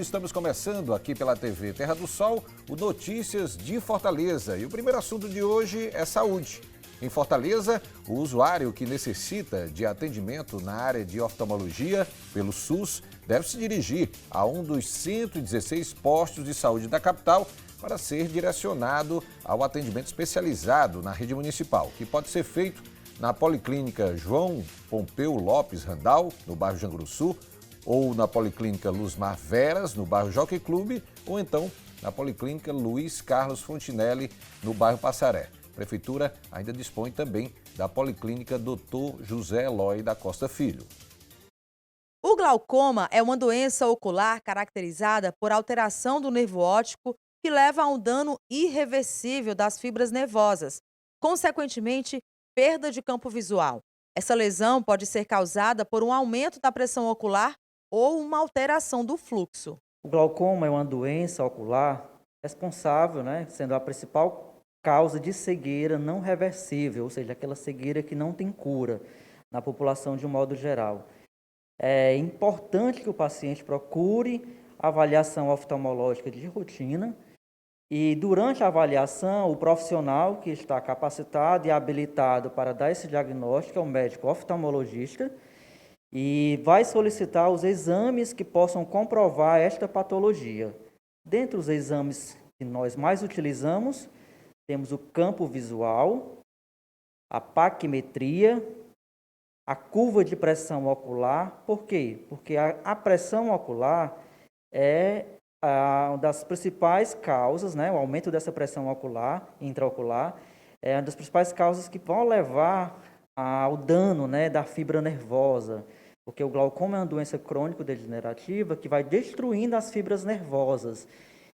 estamos começando aqui pela TV Terra do Sol, o Notícias de Fortaleza. E o primeiro assunto de hoje é saúde. Em Fortaleza, o usuário que necessita de atendimento na área de oftalmologia pelo SUS deve se dirigir a um dos 116 postos de saúde da capital para ser direcionado ao atendimento especializado na rede municipal, que pode ser feito na Policlínica João Pompeu Lopes Randal, no bairro Janguruçu, ou na Policlínica Luzmar Veras, no bairro Jockey Clube, ou então na Policlínica Luiz Carlos Fontinelli, no bairro Passaré. A Prefeitura ainda dispõe também da Policlínica Dr. José Eloy da Costa Filho. O glaucoma é uma doença ocular caracterizada por alteração do nervo óptico que leva a um dano irreversível das fibras nervosas, consequentemente, perda de campo visual. Essa lesão pode ser causada por um aumento da pressão ocular ou uma alteração do fluxo. O glaucoma é uma doença ocular responsável, sendo a principal causa de cegueira não reversível, ou seja, aquela cegueira que não tem cura na população de um modo geral. É importante que o paciente procure avaliação oftalmológica de rotina e, durante a avaliação, o profissional que está capacitado e habilitado para dar esse diagnóstico é o médico oftalmologista e vai solicitar os exames que possam comprovar esta patologia. Dentre os exames que nós mais utilizamos, temos o campo visual, a paquimetria, a curva de pressão ocular. Por quê? Porque a pressão ocular é uma das principais causas, o aumento dessa pressão ocular, intraocular, é uma das principais causas que vão levar ao dano da fibra nervosa, porque o glaucoma é uma doença crônico-degenerativa que vai destruindo as fibras nervosas.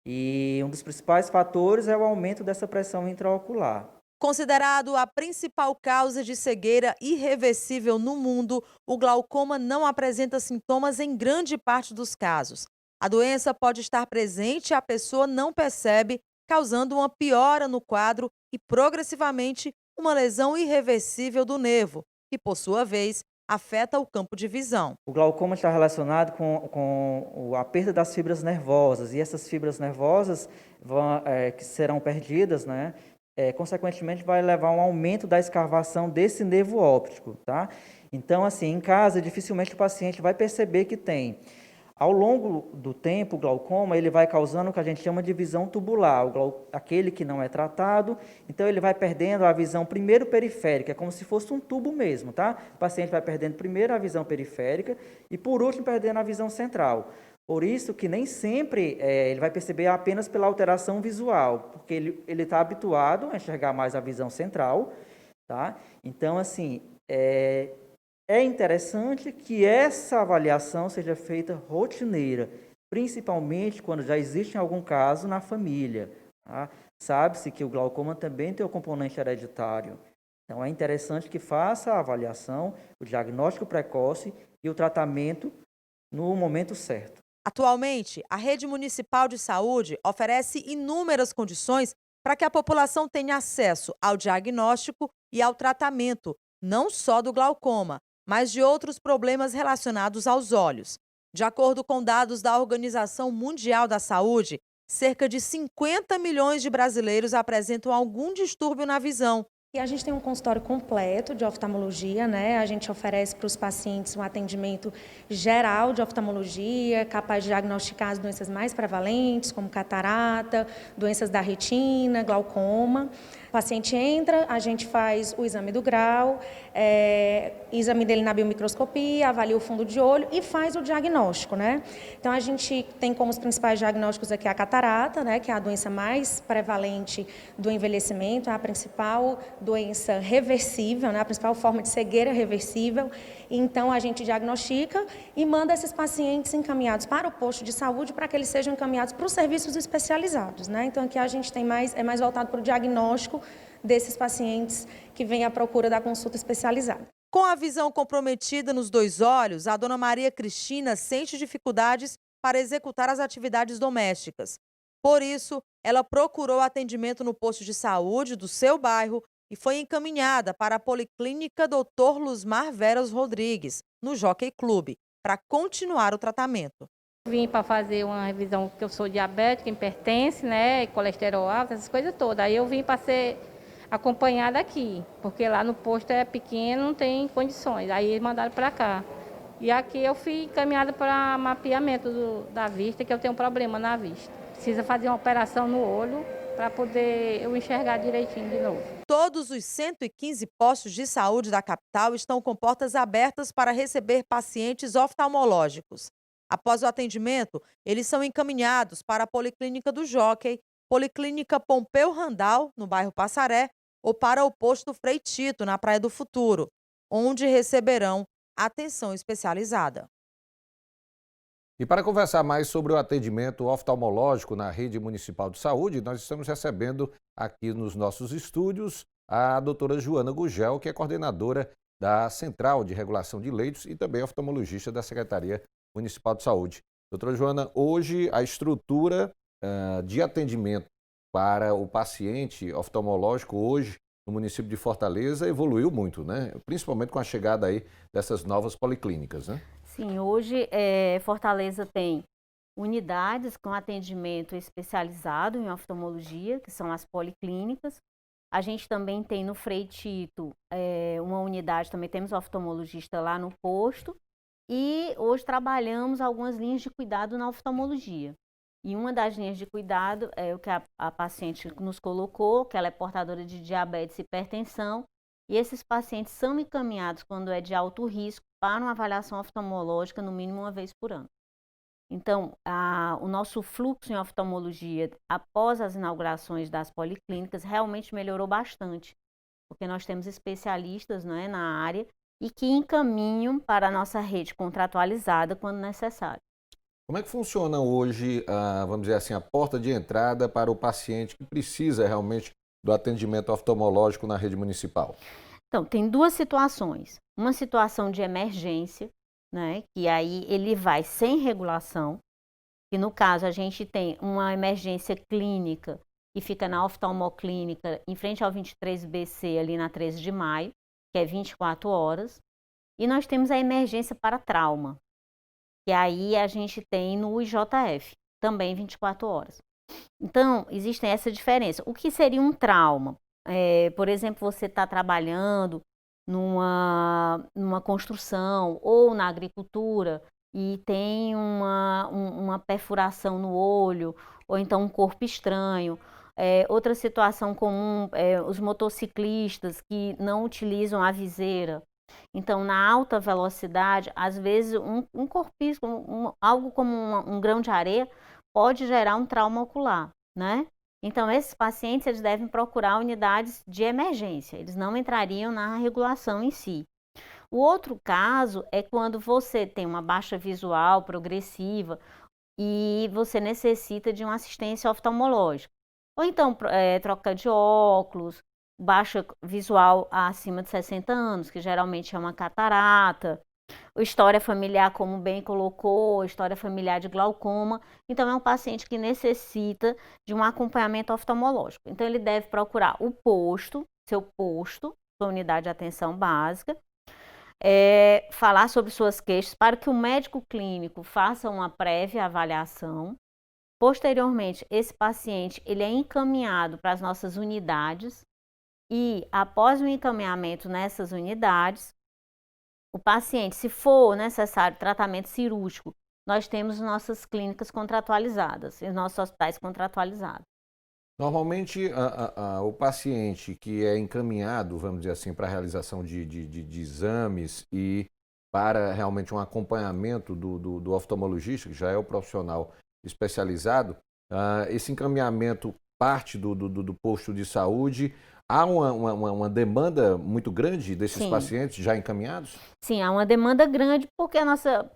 E um dos principais fatores é o aumento dessa pressão intraocular. Considerado a principal causa de cegueira irreversível no mundo, o glaucoma não apresenta sintomas em grande parte dos casos. A doença pode estar presente e a pessoa não percebe, causando uma piora no quadro e, progressivamente, uma lesão irreversível do nervo, que, por sua vez, afeta o campo de visão. O glaucoma está relacionado com a perda das fibras nervosas, e essas fibras nervosas que serão perdidas, consequentemente vai levar a um aumento da escavação desse nervo óptico, tá? Então, assim, em casa, dificilmente o paciente vai perceber que tem. Ao longo do tempo, o glaucoma ele vai causando o que a gente chama de visão tubular, aquele que não é tratado, então ele vai perdendo a visão primeiro periférica, é como se fosse um tubo mesmo, tá? O paciente vai perdendo primeiro a visão periférica e, por último, perdendo a visão central. Por isso que nem sempre ele vai perceber apenas pela alteração visual, porque ele está habituado a enxergar mais a visão central, tá? Então, assim, é interessante que essa avaliação seja feita rotineira, principalmente quando já existe algum caso na família, tá? Sabe-se que o glaucoma também tem o componente hereditário. Então, é interessante que faça a avaliação, o diagnóstico precoce e o tratamento no momento certo. Atualmente, a Rede Municipal de Saúde oferece inúmeras condições para que a população tenha acesso ao diagnóstico e ao tratamento, não só do glaucoma, mas de outros problemas relacionados aos olhos. De acordo com dados da Organização Mundial da Saúde, cerca de 50 milhões de brasileiros apresentam algum distúrbio na visão. E a gente tem um consultório completo de oftalmologia, A gente oferece para os pacientes um atendimento geral de oftalmologia, capaz de diagnosticar as doenças mais prevalentes, como catarata, doenças da retina, glaucoma. O paciente entra, a gente faz o exame do grau, exame dele na biomicroscopia, avalia o fundo de olho e faz o diagnóstico, Então, a gente tem como os principais diagnósticos aqui a catarata, que é a doença mais prevalente do envelhecimento, é a principal doença reversível, a principal forma de cegueira reversível. Então, a gente diagnostica e manda esses pacientes encaminhados para o posto de saúde para que eles sejam encaminhados para os serviços especializados, Então, aqui a gente tem é mais voltado para o diagnóstico desses pacientes que vêm à procura da consulta especializada. Com a visão comprometida nos dois olhos, a dona Maria Cristina sente dificuldades para executar as atividades domésticas. Por isso, ela procurou atendimento no posto de saúde do seu bairro e foi encaminhada para a Policlínica Dr. Luzmar Veras Rodrigues, no Jockey Clube, para continuar o tratamento. Vim para fazer uma revisão, porque eu sou diabética, hipertense, né, colesterol alto, essas coisas todas. Aí eu vim para ser acompanhada aqui, porque lá no posto é pequeno, não tem condições. Aí eles mandaram para cá. E aqui eu fui encaminhada para mapeamento da vista, que eu tenho um problema na vista. Precisa fazer uma operação no olho para poder eu enxergar direitinho de novo. Todos os 115 postos de saúde da capital estão com portas abertas para receber pacientes oftalmológicos. Após o atendimento, eles são encaminhados para a Policlínica do Jockey, Policlínica Pompeu Randal, no bairro Passaré, ou para o posto Frei Tito, na Praia do Futuro, onde receberão atenção especializada. E para conversar mais sobre o atendimento oftalmológico na rede municipal de saúde, nós estamos recebendo aqui nos nossos estúdios a doutora Joana Gugel, que é coordenadora da Central de Regulação de Leitos e também oftalmologista da Secretaria Municipal de Saúde. Doutora Joana, hoje a estrutura de atendimento para o paciente oftalmológico hoje no município de Fortaleza evoluiu muito, né? Principalmente com a chegada aí dessas novas policlínicas, né? Sim, hoje Fortaleza tem unidades com atendimento especializado em oftalmologia, que são as policlínicas. A gente também tem no Frei Tito uma unidade, também temos oftalmologista lá no posto. E hoje trabalhamos algumas linhas de cuidado na oftalmologia. E uma das linhas de cuidado é o que a paciente nos colocou, que ela é portadora de diabetes e hipertensão. E esses pacientes são encaminhados, quando é de alto risco, para uma avaliação oftalmológica no mínimo uma vez por ano. Então, o nosso fluxo em oftalmologia, após as inaugurações das policlínicas, realmente melhorou bastante, porque nós temos especialistas, não é, na área e que encaminham para a nossa rede contratualizada quando necessário. Como é que funciona hoje, vamos dizer assim, a porta de entrada para o paciente que precisa realmente do atendimento oftalmológico na rede municipal? Então, tem duas situações. Uma situação de emergência, né, que aí ele vai sem regulação, que no caso a gente tem uma emergência clínica que fica na oftalmoclínica em frente ao 23BC, ali na 13 de maio, que é 24 horas. E nós temos a emergência para trauma, que aí a gente tem no IJF, também 24 horas. Então, existe essa diferença. O que seria um trauma? Por exemplo, você está trabalhando numa construção ou na agricultura e tem uma perfuração no olho, ou então um corpo estranho. Outra situação comum os motociclistas que não utilizam a viseira. Então, na alta velocidade, às vezes um corpisco, algo como um grão de areia, pode gerar um trauma ocular, né? Então, esses pacientes eles devem procurar unidades de emergência, eles não entrariam na regulação em si. O outro caso é quando você tem uma baixa visual progressiva e você necessita de uma assistência oftalmológica. Ou então, troca de óculos, baixa visual acima de 60 anos, que geralmente é uma catarata, história familiar, como bem colocou, história familiar de glaucoma. Então, é um paciente que necessita de um acompanhamento oftalmológico. Então, ele deve procurar o posto, sua unidade de atenção básica, falar sobre suas queixas para que o médico clínico faça uma prévia avaliação. Posteriormente, esse paciente ele é encaminhado para as nossas unidades e, após o encaminhamento nessas unidades, o paciente, se for necessário tratamento cirúrgico, nós temos nossas clínicas contratualizadas, os nossos hospitais contratualizados. Normalmente, o paciente que é encaminhado, vamos dizer assim, para a realização de exames e para realmente um acompanhamento do oftalmologista, que já é o profissional especializado, esse encaminhamento parte do posto de saúde. Há uma demanda muito grande desses pacientes já encaminhados? Sim, há uma demanda grande porque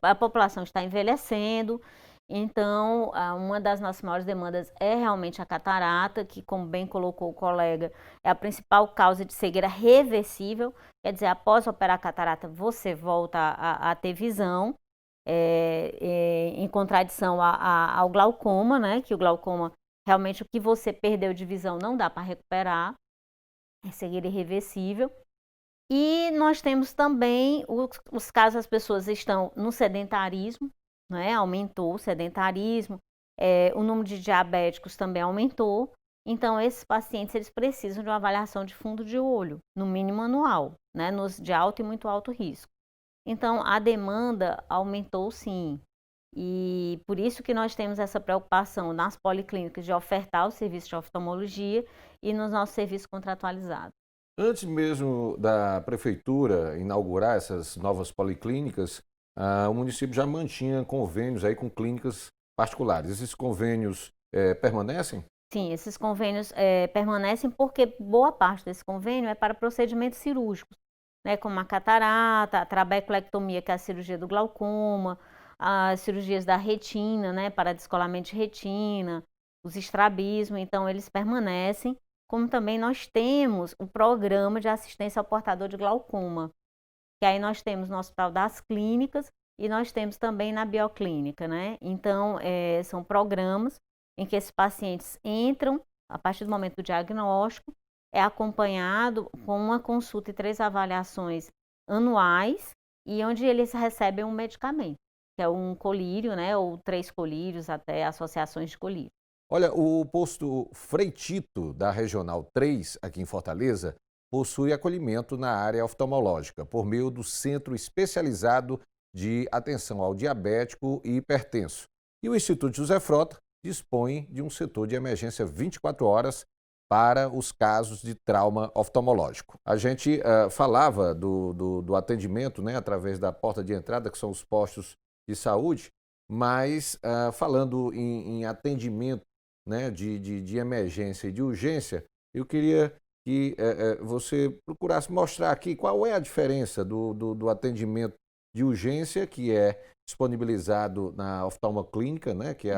a população está envelhecendo. Então, uma das nossas maiores demandas é realmente a catarata, que, como bem colocou o colega, é a principal causa de cegueira reversível. Quer dizer, após operar a catarata, você volta a ter visão, em contradição ao glaucoma, né? Que o glaucoma, realmente, o que você perdeu de visão não dá para recuperar. É cegueira irreversível. E nós temos também os casos, as pessoas estão no sedentarismo, né? Aumentou o sedentarismo, o número de diabéticos também aumentou. Então, esses pacientes, eles precisam de uma avaliação de fundo de olho, no mínimo anual, né? Nos de alto e muito alto risco. Então, a demanda aumentou sim. E por isso que nós temos essa preocupação nas policlínicas de ofertar o serviço de oftalmologia e nos nossos serviços contratualizados. Antes mesmo da prefeitura inaugurar essas novas policlínicas, o município já mantinha convênios aí com clínicas particulares. Esses convênios permanecem? Sim, esses convênios permanecem porque boa parte desse convênio é para procedimentos cirúrgicos, né, como a catarata, a trabeculectomia, que é a cirurgia do glaucoma, as cirurgias da retina, né, para descolamento de retina, os estrabismo, então eles permanecem, como também nós temos o programa de assistência ao portador de glaucoma, que aí nós temos no Hospital das Clínicas e nós temos também na Bioclínica, né? Então, são programas em que esses pacientes entram, a partir do momento do diagnóstico, é acompanhado com uma consulta e 3 avaliações anuais e onde eles recebem um medicamento, que é um colírio, né? Ou 3 colírios, até associações de colírio. Olha, o posto Frei Tito, da Regional 3, aqui em Fortaleza, possui acolhimento na área oftalmológica, por meio do Centro Especializado de Atenção ao Diabético e Hipertenso. E o Instituto José Frota dispõe de um setor de emergência 24 horas para os casos de trauma oftalmológico. A gente falava do atendimento, né, através da porta de entrada, que são os postos de saúde, mas falando em atendimento, né, de emergência e de urgência, eu queria que você procurasse mostrar aqui qual é a diferença do atendimento de urgência, que é disponibilizado na oftalmoclínica, né, que é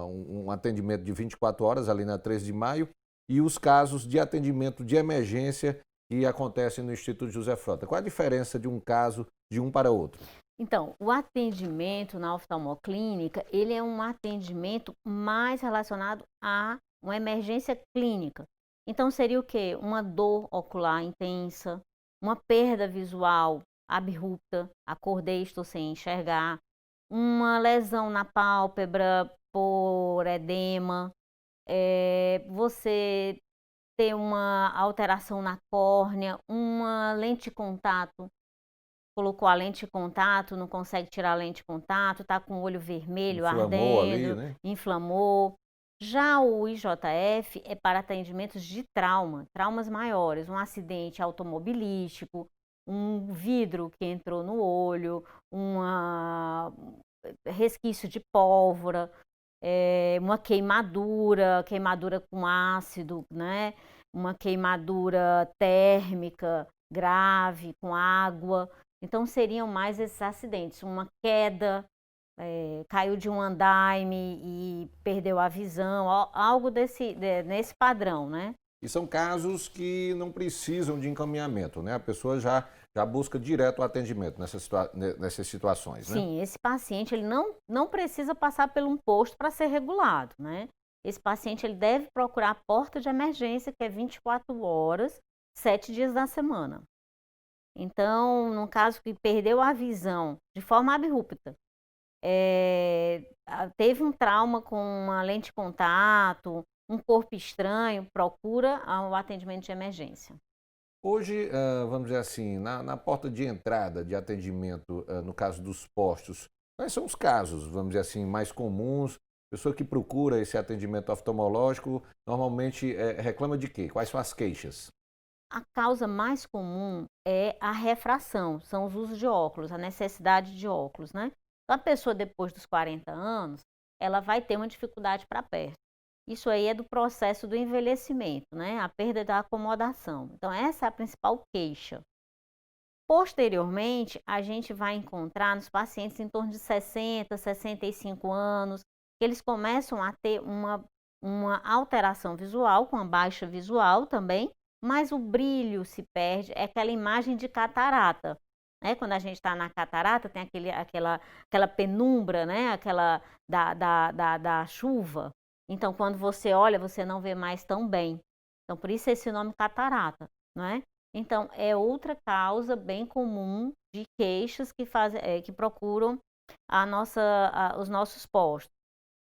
um atendimento de 24 horas ali na 13 de maio, e os casos de atendimento de emergência que acontecem no Instituto José Frota. Qual a diferença de um caso de um para outro? Então, o atendimento na oftalmoclínica, ele é um atendimento mais relacionado a uma emergência clínica. Então, seria o quê? Uma dor ocular intensa, uma perda visual abrupta, acordei, estou sem enxergar, uma lesão na pálpebra por edema, você ter uma alteração na córnea, uma lente de contato, colocou a lente de contato, não consegue tirar a lente de contato, está com o olho vermelho, Inflamou ardendo, ali, né? inflamou. Já o IJF é para atendimentos de traumas maiores, um acidente automobilístico, um vidro que entrou no olho, resquício de pólvora, uma queimadura com ácido, né? Uma queimadura térmica grave com água. Então, seriam mais esses acidentes, uma queda, caiu de um andaime e perdeu a visão, algo nesse padrão, né? E são casos que não precisam de encaminhamento, né? A pessoa já busca direto o atendimento nessas situações, né? Sim, esse paciente ele não precisa passar por um posto para ser regulado, né? Esse paciente ele deve procurar a porta de emergência, que é 24 horas, 7 dias da semana. Então, no caso que perdeu a visão de forma abrupta, teve um trauma com uma lente de contato, um corpo estranho, procura o atendimento de emergência. Hoje, vamos dizer assim, na porta de entrada de atendimento, no caso dos postos, quais são os casos, vamos dizer assim, mais comuns? Pessoa que procura esse atendimento oftalmológico, normalmente reclama de quê? Quais são as queixas? A causa mais comum é a refração, são os usos de óculos, a necessidade de óculos, né? Então, a pessoa depois dos 40 anos, ela vai ter uma dificuldade para perto. Isso aí é do processo do envelhecimento, né? A perda da acomodação. Então, essa é a principal queixa. Posteriormente, a gente vai encontrar nos pacientes em torno de 60, 65 anos, que eles começam a ter uma alteração visual, com a baixa visual também, mas o brilho se perde, é aquela imagem de catarata, né? Quando a gente está na catarata, tem aquela penumbra, né? Aquela da chuva. Então, quando você olha, você não vê mais tão bem. Então, por isso esse nome catarata, não é? Então, é outra causa bem comum de queixas que procuram os nossos postos.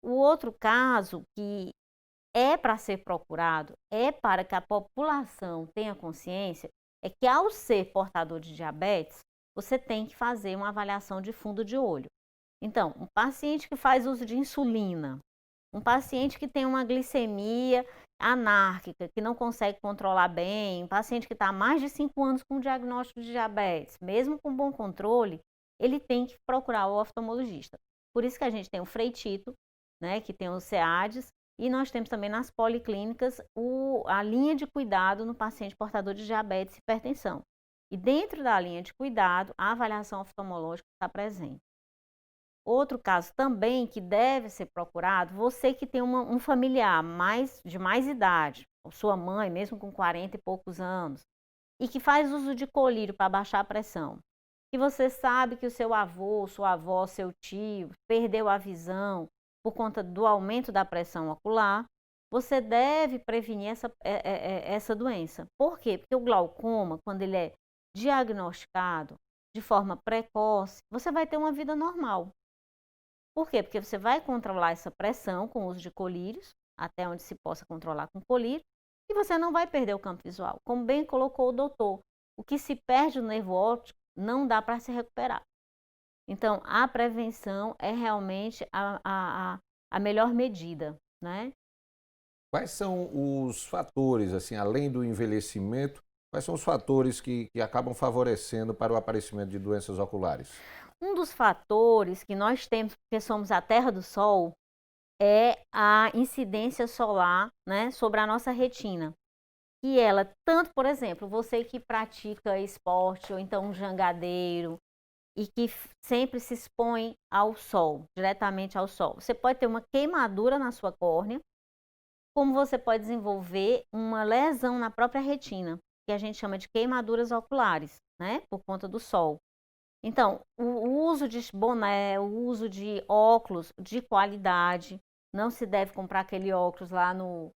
O outro caso que é para ser procurado, é para que a população tenha consciência, é que ao ser portador de diabetes, você tem que fazer uma avaliação de fundo de olho. Então, um paciente que faz uso de insulina, um paciente que tem uma glicemia anárquica, que não consegue controlar bem, um paciente que está há mais de 5 anos com diagnóstico de diabetes, mesmo com bom controle, ele tem que procurar o oftalmologista. Por isso que a gente tem o Freitito, né, que tem os SEADs, e nós temos também nas policlínicas a linha de cuidado no paciente portador de diabetes e hipertensão. E dentro da linha de cuidado, a avaliação oftalmológica está presente. Outro caso também que deve ser procurado, você que tem um familiar de mais idade, ou sua mãe, mesmo com 40 e poucos anos, e que faz uso de colírio para baixar a pressão, e você sabe que o seu avô, sua avó, seu tio perdeu a visão por conta do aumento da pressão ocular, você deve prevenir essa doença. Por quê? Porque o glaucoma, quando ele é diagnosticado de forma precoce, você vai ter uma vida normal. Por quê? Porque você vai controlar essa pressão com o uso de colírios, até onde se possa controlar com colírio, e você não vai perder o campo visual. Como bem colocou o doutor, o que se perde no nervo óptico não dá para se recuperar. Então, a prevenção é realmente a melhor medida, né? Quais são os fatores, assim, além do envelhecimento, quais são os fatores que acabam favorecendo para o aparecimento de doenças oculares? Um dos fatores que nós temos, porque somos a Terra do Sol, é a incidência solar, né, sobre a nossa retina. E ela, tanto, por exemplo, você que pratica esporte ou então um jangadeiro e que sempre se expõe ao sol, diretamente ao sol, você pode ter uma queimadura na sua córnea, como você pode desenvolver uma lesão na própria retina, que a gente chama de queimaduras oculares, né, por conta do sol. Então, o uso de boné, o uso de óculos de qualidade, não se deve comprar aquele óculos lá no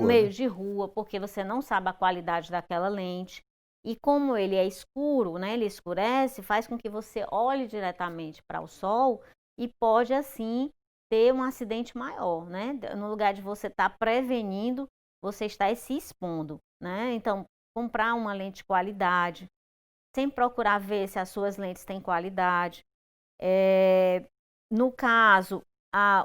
meio de rua, porque você não sabe a qualidade daquela lente. E como ele é escuro, né, ele escurece, faz com que você olhe diretamente para o sol e pode, assim, ter um acidente maior, né? No lugar de você estar prevenindo, você está se expondo, né? Então, comprar uma lente de qualidade, sempre procurar ver se as suas lentes têm qualidade. No caso,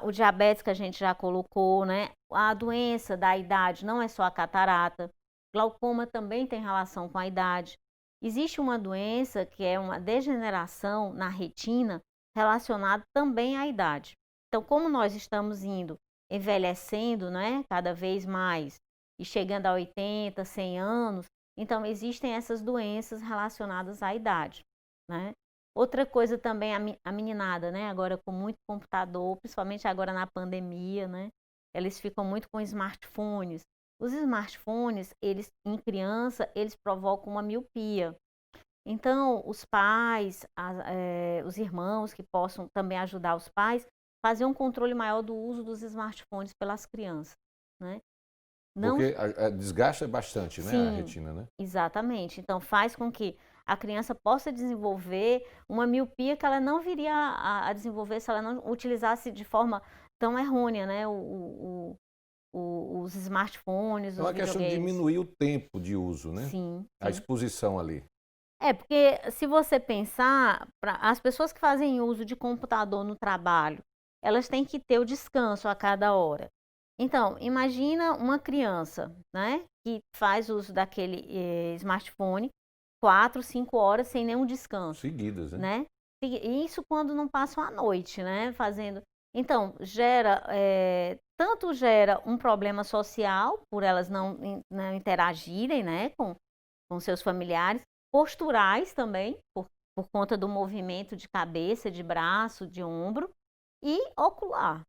o diabetes que a gente já colocou, né? A doença da idade não é só a catarata. Glaucoma também tem relação com a idade. Existe uma doença que é uma degeneração na retina relacionada também à idade. Então, como nós estamos envelhecendo, né, cada vez mais e chegando a 80, 100 anos, então existem essas doenças relacionadas à idade, né? Outra coisa também, a meninada, né, agora com muito computador, principalmente agora na pandemia, né, eles ficam muito com smartphones. Os smartphones, eles em criança, eles provocam uma miopia. Então, os pais, os irmãos que possam também ajudar os pais, fazer um controle maior do uso dos smartphones pelas crianças, né? Não... Porque desgasta bastante, né, Sim, a retina, né? Exatamente. Então, faz com que a criança possa desenvolver uma miopia que ela não viria a desenvolver se ela não utilizasse de forma tão errônea, né, os smartphones, É uma os questão de videogames. diminuir o tempo de uso, né? Sim, A sim. exposição ali. Porque se você pensar, as pessoas que fazem uso de computador no trabalho, elas têm que ter o descanso a cada hora. Então, imagina uma criança, né, que faz uso daquele smartphone 4, 5 horas sem nenhum descanso, Seguidas, né? Isso quando não passam a noite, né, fazendo. Então, tanto gera um problema social, por elas não interagirem, né, com seus familiares, posturais também, por conta do movimento de cabeça, de braço, de ombro, e ocular,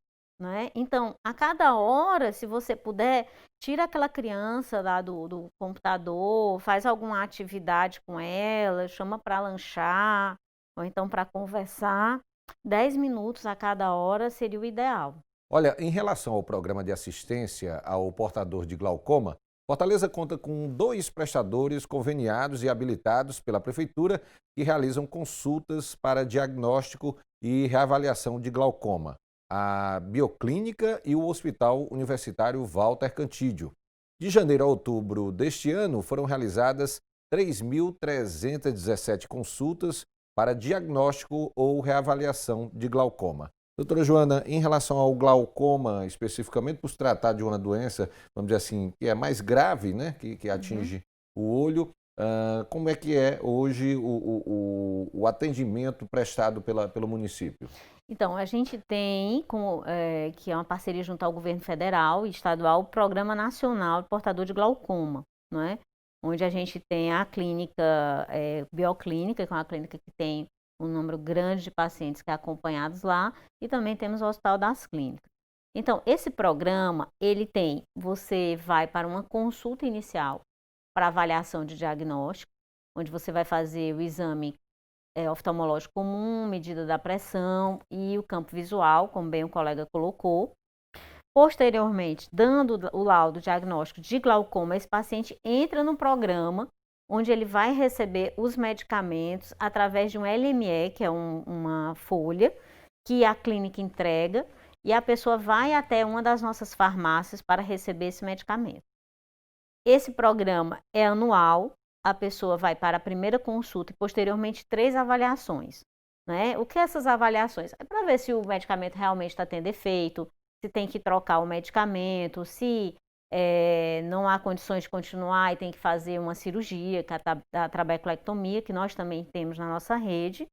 né? Então, a cada hora, se você puder, tira aquela criança lá do computador, faz alguma atividade com ela, chama para lanchar, ou então para conversar. 10 minutos a cada hora seria o ideal. Olha, em relação ao programa de assistência ao portador de glaucoma, Fortaleza conta com 2 prestadores conveniados e habilitados pela Prefeitura que realizam consultas para diagnóstico e reavaliação de glaucoma: a Bioclínica e o Hospital Universitário Walter Cantídio. De janeiro a outubro deste ano, foram realizadas 3.317 consultas para diagnóstico ou reavaliação de glaucoma. Doutora Joana, em relação ao glaucoma, especificamente por se tratar de uma doença, vamos dizer assim, que é mais grave, né, que atinge o olho, como é que é hoje o atendimento prestado pelo município? Então, a gente tem, que é uma parceria junto ao governo federal e estadual, o Programa Nacional de Portador de Glaucoma, não é? Onde a gente tem a clínica Bioclínica, que é uma clínica que tem um número grande de pacientes que é acompanhados lá, e também temos o Hospital das Clínicas. Então, esse programa, você vai para uma consulta inicial para avaliação de diagnóstico, onde você vai fazer o exame oftalmológico comum, medida da pressão e o campo visual, como bem o colega colocou. Posteriormente, dando o laudo diagnóstico de glaucoma, esse paciente entra no programa, onde ele vai receber os medicamentos através de um LME, que é uma folha, que a clínica entrega, e a pessoa vai até uma das nossas farmácias para receber esse medicamento. Esse programa é anual, a pessoa vai para a primeira consulta e posteriormente 3 avaliações, né? O que é essas avaliações? É para ver se o medicamento realmente está tendo efeito, se tem que trocar o medicamento, se não há condições de continuar e tem que fazer uma cirurgia, que é a trabeculectomia, que nós também temos na nossa rede.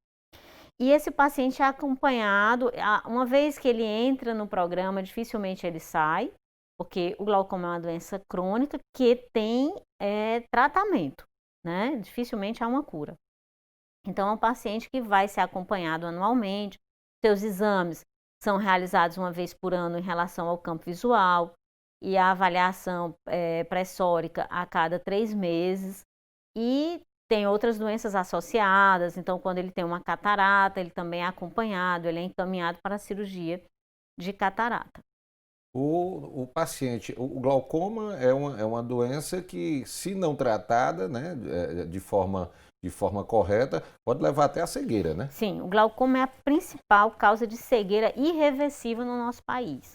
E esse paciente é acompanhado, uma vez que ele entra no programa, dificilmente ele sai, porque o glaucoma é uma doença crônica que tem tratamento, né? Dificilmente há uma cura. Então, é um paciente que vai ser acompanhado anualmente, seus exames são realizados uma vez por ano em relação ao campo visual, e a avaliação pressórica a cada 3 meses, e tem outras doenças associadas, então quando ele tem uma catarata, ele também é acompanhado, ele é encaminhado para a cirurgia de catarata. O paciente, o glaucoma é uma doença que, se não tratada, né, de forma correta, pode levar até a cegueira, né? Sim, o glaucoma é a principal causa de cegueira irreversível no nosso país.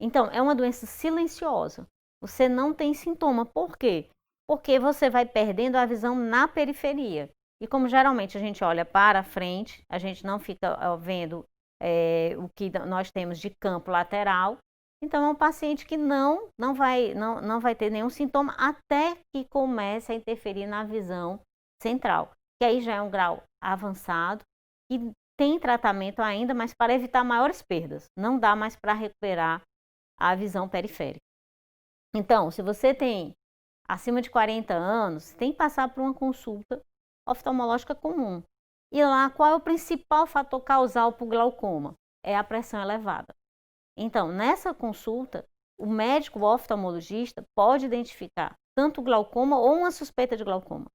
Então, é uma doença silenciosa. Você não tem sintoma. Por quê? Porque você vai perdendo a visão na periferia. E como geralmente a gente olha para frente, a gente não fica vendo o que nós temos de campo lateral. Então, é um paciente que não vai ter nenhum sintoma até que comece a interferir na visão central. Que aí já é um grau avançado e tem tratamento ainda, mas para evitar maiores perdas. Não dá mais para recuperar a visão periférica. Então, se você tem acima de 40 anos, tem que passar por uma consulta oftalmológica comum. E lá, qual é o principal fator causal para o glaucoma? É a pressão elevada. Então, nessa consulta, o médico oftalmologista pode identificar tanto o glaucoma ou uma suspeita de glaucoma.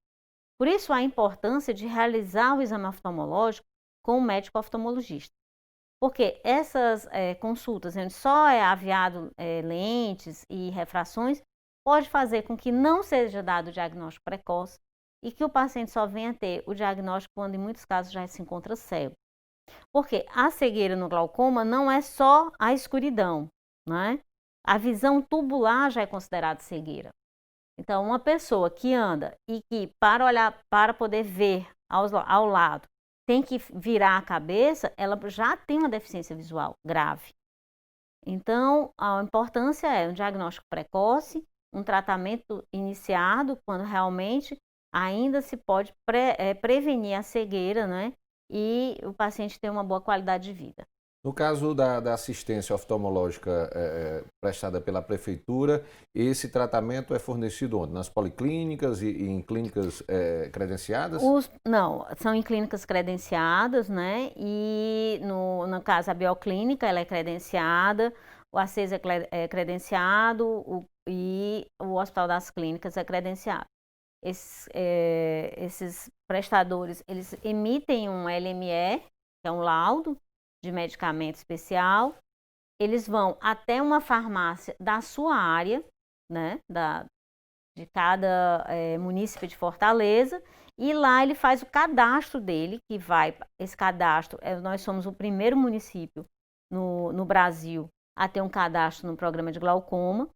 Por isso, a importância de realizar o exame oftalmológico com o médico oftalmologista. Porque essas consultas, onde só é aviado lentes e refrações, pode fazer com que não seja dado o diagnóstico precoce e que o paciente só venha a ter o diagnóstico quando, em muitos casos, já se encontra cego. Porque a cegueira no glaucoma não é só a escuridão, né? A visão tubular já é considerada cegueira. Então, uma pessoa que anda e que, para poder ver ao lado, tem que virar a cabeça, ela já tem uma deficiência visual grave. Então, a importância é um diagnóstico precoce, um tratamento iniciado quando realmente ainda se pode prevenir a cegueira, né? E o paciente ter uma boa qualidade de vida. No caso da assistência oftalmológica prestada pela Prefeitura, esse tratamento é fornecido onde? Nas policlínicas e em clínicas credenciadas? Não, são em clínicas credenciadas, né? E no caso a Bioclínica, ela é credenciada, o ACES é credenciado e o Hospital das Clínicas é credenciado. Esses prestadores, eles emitem um LME, que é um laudo de medicamento especial, eles vão até uma farmácia da sua área, né, de cada município de Fortaleza, e lá ele faz o cadastro dele, esse cadastro, nós somos o primeiro município no Brasil a ter um cadastro no programa de glaucoma,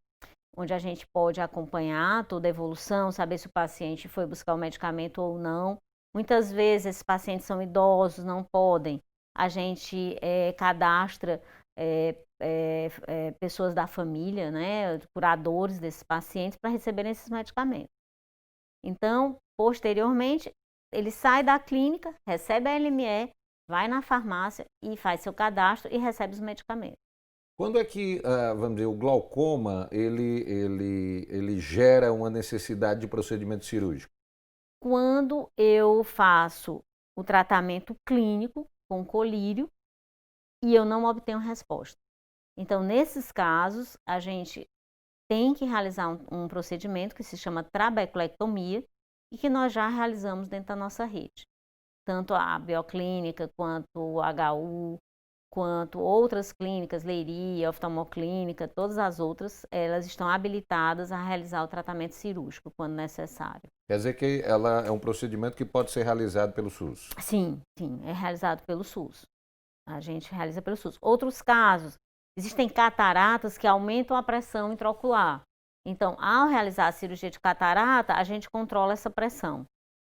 onde a gente pode acompanhar toda a evolução, saber se o paciente foi buscar o medicamento ou não. Muitas vezes esses pacientes são idosos, não podem. A gente cadastra pessoas da família, né, curadores desses pacientes, para receberem esses medicamentos. Então, posteriormente, ele sai da clínica, recebe a LME, vai na farmácia e faz seu cadastro e recebe os medicamentos. Quando é que, vamos dizer, o glaucoma, ele gera uma necessidade de procedimento cirúrgico? Quando eu faço o tratamento clínico com colírio e eu não obtenho resposta. Então, nesses casos, a gente tem que realizar um procedimento que se chama trabeculectomia e que nós já realizamos dentro da nossa rede. Tanto a Bioclínica, quanto o HU, quanto outras clínicas, Leiria, Oftalmoclínica, todas as outras, elas estão habilitadas a realizar o tratamento cirúrgico quando necessário. Quer dizer que ela é um procedimento que pode ser realizado pelo SUS? Sim, é realizado pelo SUS. A gente realiza pelo SUS. Outros casos, existem cataratas que aumentam a pressão intraocular. Então, ao realizar a cirurgia de catarata, a gente controla essa pressão.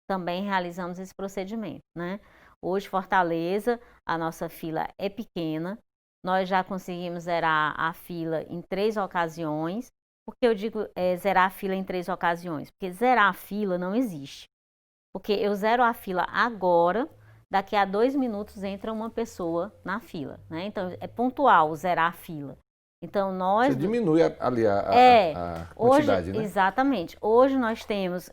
Também realizamos esse procedimento, né? Hoje, Fortaleza, a nossa fila é pequena. Nós já conseguimos zerar a fila em 3 ocasiões. Por que eu digo zerar a fila em 3 ocasiões? Porque zerar a fila não existe. Porque eu zero a fila agora, daqui a 2 minutos entra uma pessoa na fila, né? Então, é pontual zerar a fila. Então, Você diminui ali a quantidade, hoje, né? Exatamente. Hoje nós temos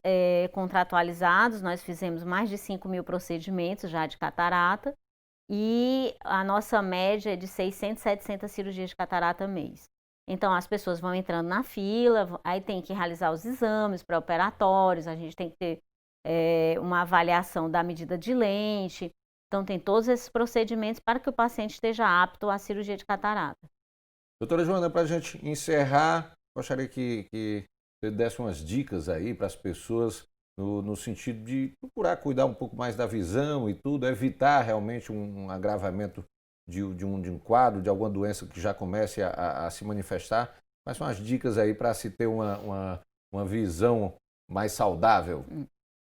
contratualizados, nós fizemos mais de 5.000 procedimentos já de catarata e a nossa média é de 600, 700 cirurgias de catarata mês. Então, as pessoas vão entrando na fila, aí tem que realizar os exames pré-operatórios, a gente tem que ter uma avaliação da medida de lente. Então, tem todos esses procedimentos para que o paciente esteja apto à cirurgia de catarata. Doutora Joana, para a gente encerrar, gostaria que você desse umas dicas aí para as pessoas no sentido de procurar cuidar um pouco mais da visão e tudo, evitar realmente um agravamento de um quadro, de alguma doença que já comece a se manifestar. Quais são as dicas aí para se ter uma visão mais saudável?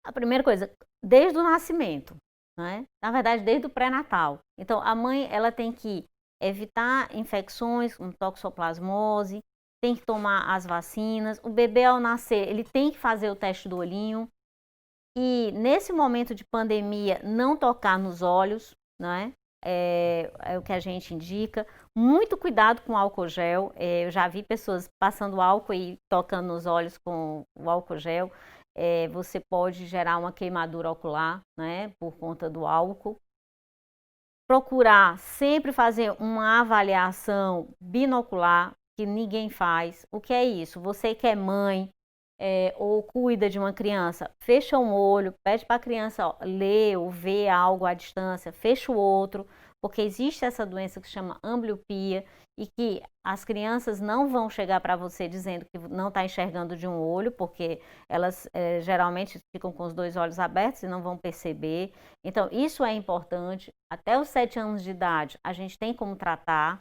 A primeira coisa, desde o nascimento, né? Na verdade, desde o pré-natal. Então, a mãe ela tem que evitar infecções como toxoplasmose, tem que tomar as vacinas. O bebê, ao nascer, ele tem que fazer o teste do olhinho. E, nesse momento de pandemia, não tocar nos olhos, né? É o que a gente indica. Muito cuidado com o álcool gel. Eu já vi pessoas passando álcool e tocando nos olhos com o álcool gel. Você pode gerar uma queimadura ocular, né? Por conta do álcool. Procurar sempre fazer uma avaliação binocular, que ninguém faz. O que é isso? Você que é mãe ou cuida de uma criança, fecha um olho, pede para a criança ler ou ver algo à distância, fecha o outro, porque existe essa doença que se chama ambliopia e que as crianças não vão chegar para você dizendo que não está enxergando de um olho, porque elas geralmente ficam com os 2 olhos abertos e não vão perceber. Então, isso é importante. Até os 7 anos de idade, a gente tem como tratar.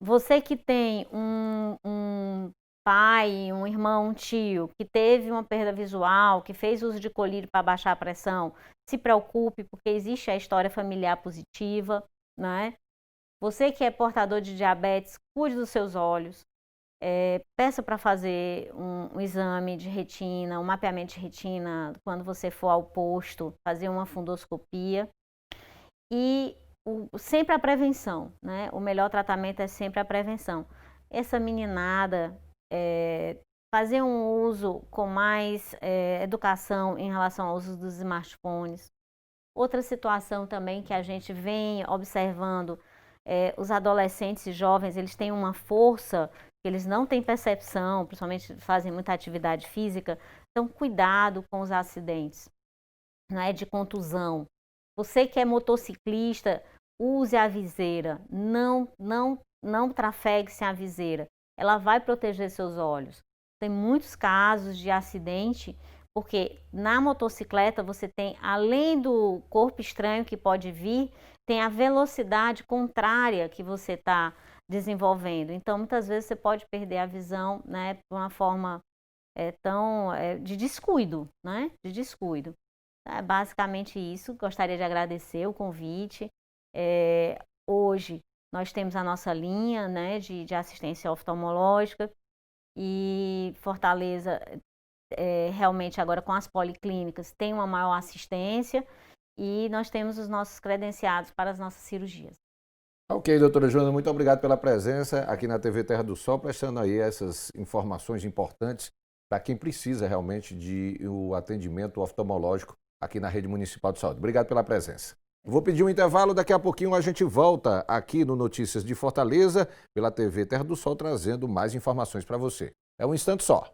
Você que tem um pai, um irmão, um tio, que teve uma perda visual, que fez uso de colírio para baixar a pressão, se preocupe, porque existe a história familiar positiva, né? Você que é portador de diabetes, cuide dos seus olhos, peça para fazer um exame de retina, um mapeamento de retina, quando você for ao posto, fazer uma fundoscopia. E sempre a prevenção, né? O melhor tratamento é sempre a prevenção. Essa meninada, fazer um uso com mais educação em relação ao uso dos smartphones. Outra situação também que a gente vem observando, os adolescentes e jovens, eles têm uma força, que eles não têm percepção, principalmente fazem muita atividade física, então cuidado com os acidentes, né, de contusão. Você que é motociclista, use a viseira, não trafegue sem a viseira, ela vai proteger seus olhos. tem muitos casos de acidente, porque na motocicleta você tem, além do corpo estranho que pode vir, tem a velocidade contrária que você está desenvolvendo. Então, muitas vezes você pode perder a visão, né, por uma forma de descuido, né, de descuido. É basicamente isso. Gostaria de agradecer o convite. Hoje nós temos a nossa linha, né, de assistência oftalmológica, e Fortaleza realmente agora com as policlínicas tem uma maior assistência, e nós temos os nossos credenciados para as nossas cirurgias. Ok, doutora Joana, muito obrigado pela presença aqui na TV Terra do Sol, prestando aí essas informações importantes para quem precisa realmente de o atendimento oftalmológico aqui na Rede Municipal de Saúde. Obrigado pela presença. Vou pedir um intervalo, daqui a pouquinho a gente volta aqui no Notícias de Fortaleza, pela TV Terra do Sol, trazendo mais informações para você. É um instante só.